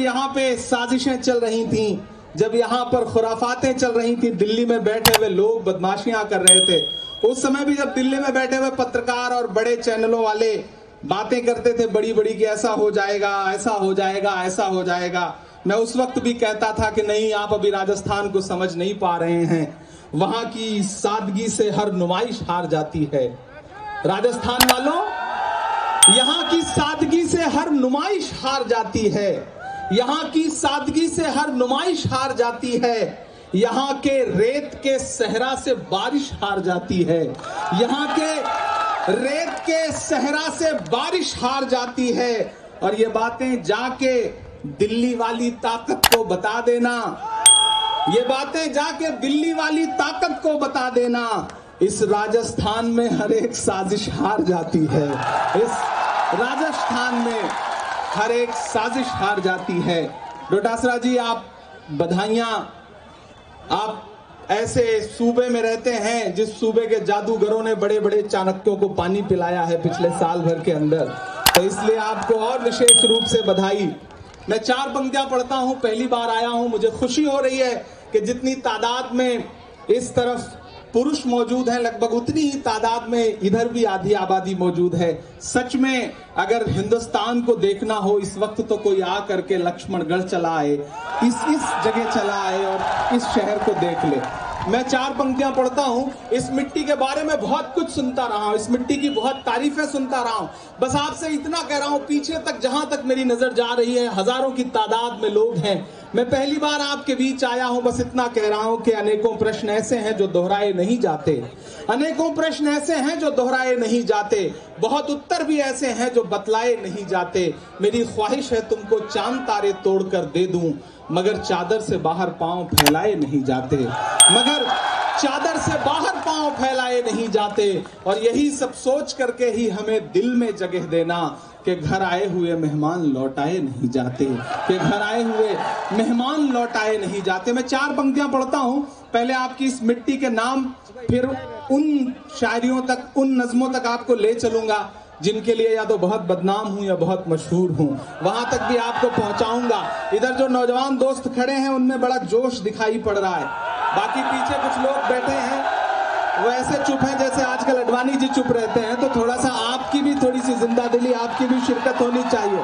यहाँ पे साजिशें चल रही थी, जब यहाँ पर खुराफातें चल रही थी, दिल्ली में बैठे हुए लोग बदमाशियां कर रहे थे, उस समय भी जब दिल्ली में बैठे हुए पत्रकार और बड़े चैनलों वाले बातें करते थे बड़ी बड़ी कि ऐसा हो जाएगा, ऐसा हो जाएगा, ऐसा हो जाएगा, मैं उस वक्त भी कहता था कि नहीं, आप अभी राजस्थान को समझ नहीं पा रहे हैं। वहां की सादगी से हर नुमाइश हार जाती है। राजस्थान वालों, यहाँ की सादगी से हर नुमाइश हार जाती है। यहाँ की सादगी से हर नुमाइश हार जाती है। यहाँ के रेत के सहरा से बारिश हार जाती है। यहाँ के रेत के सहरा से बारिश हार जाती है। और ये बातें जाके दिल्ली वाली ताकत को बता देना, ये बातें जाके दिल्ली वाली ताकत को बता देना, इस राजस्थान में हर एक साजिश हार जाती है। इस राजस्थान में हर एक साजिश हार जाती है। डोटासरा जी, आप बधाइयां। आप ऐसे सूबे में रहते हैं जिस सूबे के जादूगरों ने बड़े बड़े चाणक्यों को पानी पिलाया है पिछले साल भर के अंदर, तो इसलिए आपको और विशेष रूप से बधाई। मैं 4 पंक्तियां पढ़ता हूं, पहली बार आया हूं, मुझे खुशी हो रही है कि जितनी तादाद में इस तरफ पुरुष मौजूद हैं, लगभग उतनी ही तादाद में इधर भी आधी आबादी मौजूद है। सच में अगर हिंदुस्तान को देखना हो इस वक्त, तो कोई आ करके लक्ष्मणगढ़ चला आए, इस जगह चला आए और इस शहर को देख ले। मैं 4 पंक्तियां पढ़ता हूं। इस मिट्टी के बारे में बहुत कुछ सुनता रहा हूं, इस मिट्टी की बहुत तारीफें सुनता रहा हूं। बस आपसे इतना कह रहा हूं, पीछे तक जहां तक मेरी नजर जा रही है, हजारों की तादाद में लोग हैं। मैं पहली बार आपके बीच आया हूं, बस इतना कह रहा हूं कि अनेकों प्रश्न ऐसे हैं जो दोहराए नहीं जाते, अनेकों प्रश्न ऐसे हैं जो दोहराए नहीं जाते, बहुत उत्तर भी ऐसे हैं जो बतलाए नहीं जाते। मेरी ख्वाहिश है तुमको चांद तारे तोड़कर दे दूं, मगर चादर से बाहर पांव फैलाए नहीं जाते, मगर चादर से बाहर पांव फैलाए नहीं जाते। और यही सब सोच करके ही हमें दिल में जगह देना कि घर आए हुए मेहमान लौटाए नहीं जाते, कि घर आए हुए मेहमान लौटाए नहीं जाते। मैं 4 पंक्तियां पढ़ता हूं, पहले आपकी इस मिट्टी के नाम, फिर उन शायरियों तक, उन नज़मों तक आपको ले चलूंगा जिनके लिए या तो बहुत बदनाम हूं या बहुत मशहूर हूं, वहां तक भी आपको पहुंचाऊंगा। इधर जो नौजवान दोस्त खड़े हैं उनमें बड़ा जोश दिखाई पड़ रहा है, बाकी पीछे कुछ लोग बैठे हैं वो ऐसे चुप हैं जैसे आजकल अडवाणी जी चुप रहते हैं। तो थोड़ा सा आपकी भी थोड़ी सी जिंदा दिली, आपकी भी शिरकत होनी चाहिए।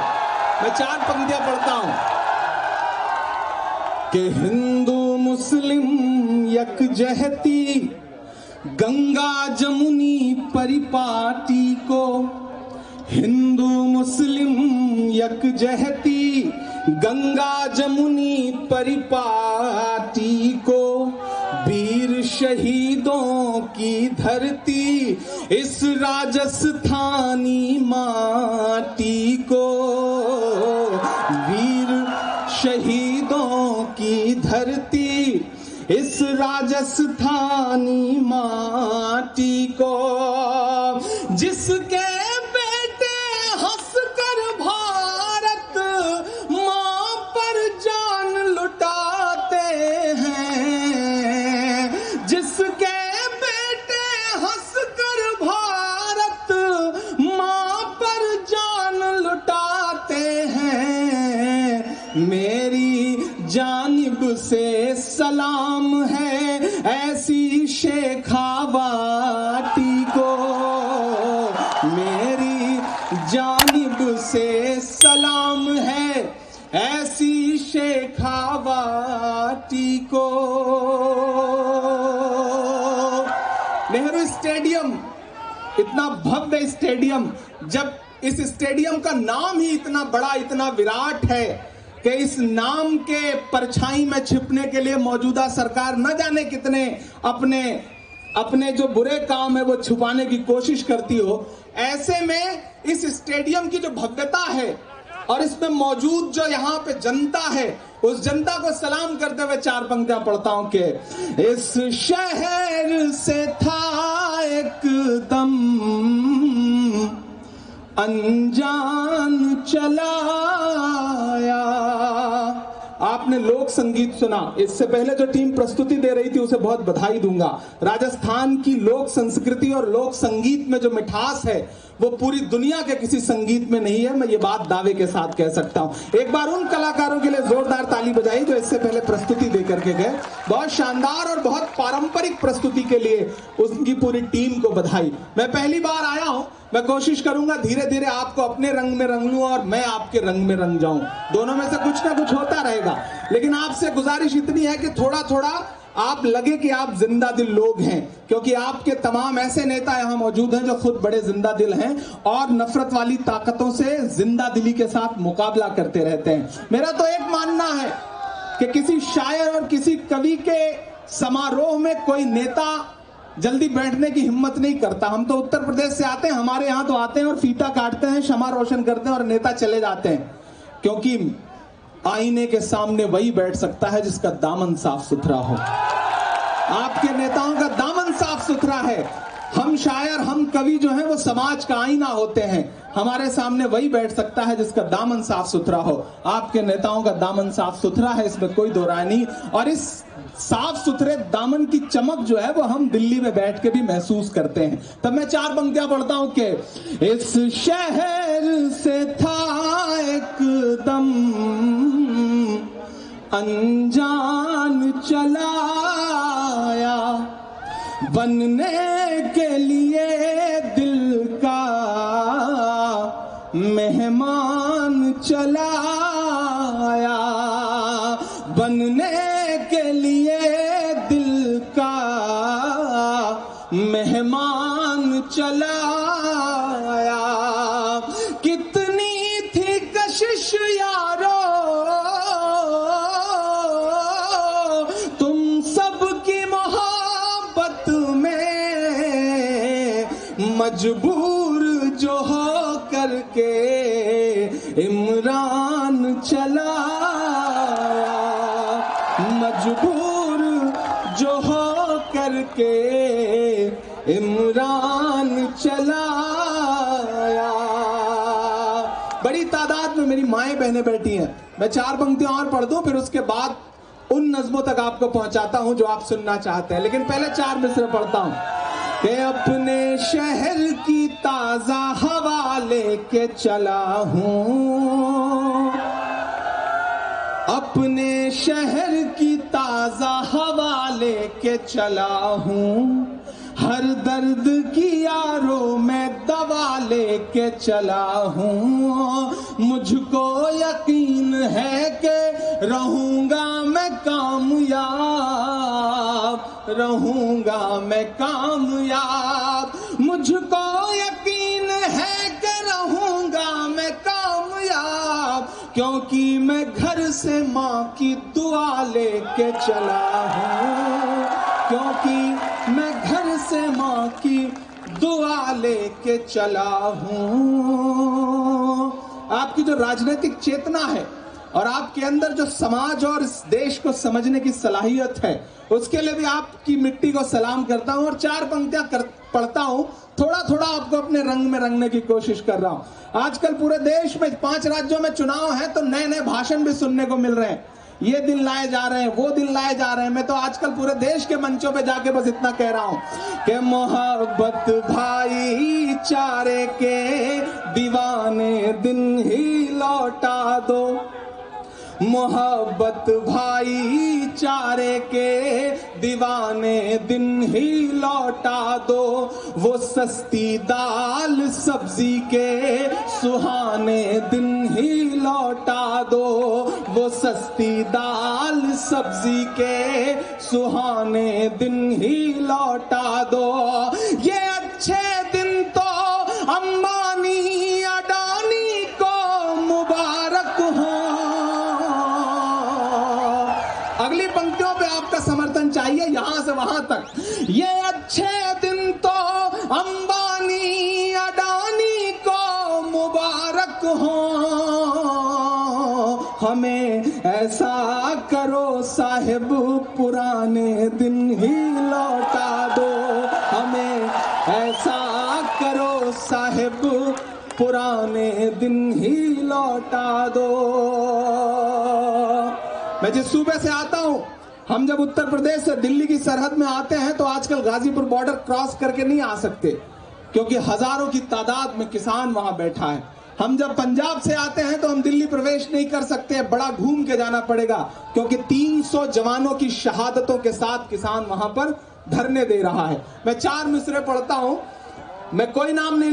मैं 4 पंक्तियां पढ़ता हूं कि हिंदू मुस्लिम यकजहती, गंगा जमुनी परिपाटी को, हिंदू मुस्लिम यकजहती, गंगा जमुनी परिपाटी को, वीर शहीदों की धरती इस राजस्थानी माटी को, वीर शहीदों की धरती इस राजस्थानी माटी को, जिसके बेटे हंसकर भारत मां पर जान लुटाते हैं, जिसके बेटे हंसकर भारत मां पर जान लुटाते हैं, मेरी जानिब से सलाम है ऐसी शेखावाटी को, मेरी जानिब से सलाम है ऐसी शेखावाटी को। नेहरू स्टेडियम, इतना भव्य स्टेडियम, जब इस स्टेडियम का नाम ही इतना बड़ा, इतना विराट है कि इस नाम के परछाई में छिपने के लिए मौजूदा सरकार न जाने कितने अपने जो बुरे काम है वो छुपाने की कोशिश करती हो, ऐसे में इस स्टेडियम की जो भव्यता है और इसमें मौजूद जो यहाँ पे जनता है, उस जनता को सलाम करते हुए 4 पंक्तियां पढ़ता हूं कि इस शहर से था एकदम अनजान चलाया। आप आपने लोक संगीत सुना। इससे पहले जो टीम प्रस्तुति दे रही थी उसे बहुत बधाई दूंगा। राजस्थान की लोक संस्कृति और लोक संगीत में जो मिठास है वो पूरी दुनिया के किसी संगीत में नहीं है। मैं ये बात दावे के साथ कह सकता हूं। एक बार उन कलाकारों के लिए जोरदार ताली बजाई जो इससे पहले प्रस्तुति दे करके गए। बहुत शानदार और बहुत पारंपरिक प्रस्तुति के लिए उनकी पूरी टीम को बधाई। मैं पहली बार आया हूं, मैं कोशिश करूंगा धीरे धीरे आपको अपने रंग में रंग लूं और मैं आपके रंग में रंग जाऊं। दोनों में से कुछ ना कुछ होता रहेगा, लेकिन आपसे गुजारिश इतनी है कि थोड़ा थोड़ा आप लगे कि आप जिंदा दिल लोग हैं, क्योंकि आपके तमाम ऐसे नेता यहां मौजूद हैं जो खुद बड़े जिंदा दिल हैं और नफरत वाली ताकतों से जिंदा दिली के साथ मुकाबला करते रहते हैं। मेरा तो एक मानना है कि किसी शायर और किसी कवि के समारोह में कोई नेता जल्दी बैठने की हिम्मत नहीं करता। हम तो उत्तर प्रदेश से आते हैं, हमारे यहां तो आते हैं और फीता काटते हैं, क्षमा रोशन करते हैं और नेता चले जाते हैं, क्योंकि आईने के सामने वही बैठ सकता है जिसका दामन साफ सुथरा हो। आपके नेताओं का दामन साफ सुथरा है। हम शायर, हम कवि जो हैं वो समाज का आईना होते हैं। हमारे सामने वही बैठ सकता है जिसका दामन साफ सुथरा हो। आपके नेताओं का दामन साफ सुथरा है, इसमें कोई दो राय नहीं। और इस साफ सुथरे दामन की चमक जो है वो हम दिल्ली में बैठ के भी महसूस करते हैं। तब मैं 4 पंक्तियां पढ़ता हूं कि इस शहर से था एकदम अनजान चलाया, बनने के लिए दिल का मेहमान चलाया, बनने के लिए दिल का मेहमान चलाया। कितनी थी कशिश यारो तुम सबकी मोहब्बत में, मजबूर जो हो करके इमरान चलाया, मजबूर जो हो करके इमरान चलाया। बड़ी तादाद में मेरी माएं बहनें बैठी हैं। मैं 4 पंक्तियां और पढ़ दूं, फिर उसके बाद उन नज़्मों तक आपको पहुंचाता हूं जो आप सुनना चाहते हैं, लेकिन पहले 4 मिसरे पढ़ता हूं कि अपने शहर की ताजा हवा लेके चला हूं, अपने शहर की ताजा हवा लेके चला हूं, हर दर्द की यारों में दवा लेके चला हूं, मुझको यकीन है कि रहूंगा मैं कामयाब, रहूंगा मैं कामयाब, मुझको यकीन है कि रहूंगा मैं कामयाब, क्योंकि मैं घर से माँ की दुआ लेके चला हूँ, क्योंकि मैं घर से माँ की दुआ लेके चला हूँ। आपकी जो राजनीतिक चेतना है और आपके अंदर जो समाज और इस देश को समझने की सलाहियत है, उसके लिए भी आपकी मिट्टी को सलाम करता हूं। और 4 पंक्तियां पढ़ता हूं, थोड़ा थोड़ा आपको अपने रंग में रंगने की कोशिश कर रहा हूं। आजकल पूरे देश में 5 राज्यों में चुनाव है तो नए नए भाषण भी सुनने को मिल रहे हैं। ये दिन लाए जा रहे हैं, वो दिन लाए जा रहे हैं। मैं तो आजकल पूरे देश के मंचों पे जाके बस इतना कह रहा हूं कि मोहब्बत भाईचारे के दीवाने दिन ही लौटा दो, मोहब्बत भाईचारे के दीवाने दिन ही लौटा दो, वो सस्ती दाल सब्जी के सुहाने दिन ही लौटा दो, वो सस्ती दाल सब्जी के सुहाने दिन ही लौटा दो। ये अच्छे दिन तो अंबानी अडानी को मुबारक हो। अगली पंक्तियों पे आपका समर्थन चाहिए, यहां से वहां तक। ये अच्छे दिन तो अंबानी अडानी को मुबारक हो, हमें ऐसा करो साहिब पुराने दिन ही लौटा दो, हमें ऐसा करो साहिब पुराने दिन ही लौटा दो। मैं जिस सूबे से आता हूं, हम जब उत्तर प्रदेश से दिल्ली की सरहद में आते हैं तो आजकल गाजीपुर बॉर्डर क्रॉस करके नहीं आ सकते, क्योंकि हजारों की तादाद में किसान वहां बैठा है। हम जब पंजाब से आते हैं तो हम दिल्ली प्रवेश नहीं कर सकते, बड़ा घूम के जाना पड़ेगा, क्योंकि 300 जवानों की शहादतों के साथ किसान वहां पर धरने दे रहा है। मैं 4 मिसरे पढ़ता हूं, मैं कोई नाम नहीं